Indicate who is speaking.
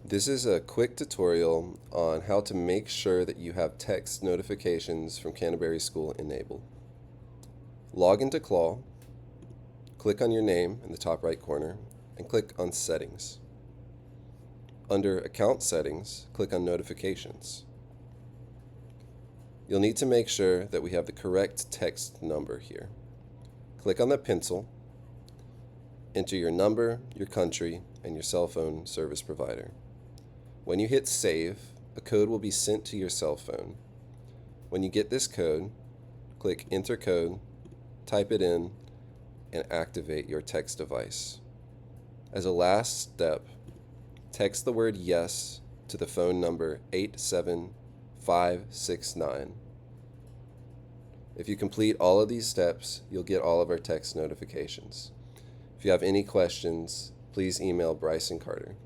Speaker 1: This is a quick tutorial on how to make sure that you have text notifications from Canterbury School enabled. Log into Claw, click on your name in the top right corner, and click on Settings. Under Account Settings, click on Notifications. You'll need to make sure that we have the correct text number here. Click on the pencil, enter your number, your country, and your cell phone service provider. When you hit save, a code will be sent to your cell phone. When you get this code, click enter code, type it in, and activate your text device. As a last step, text the word yes to the phone number 87569. If you complete all of these steps, you'll get all of our text notifications. If you have any questions, please email Bryson Carter.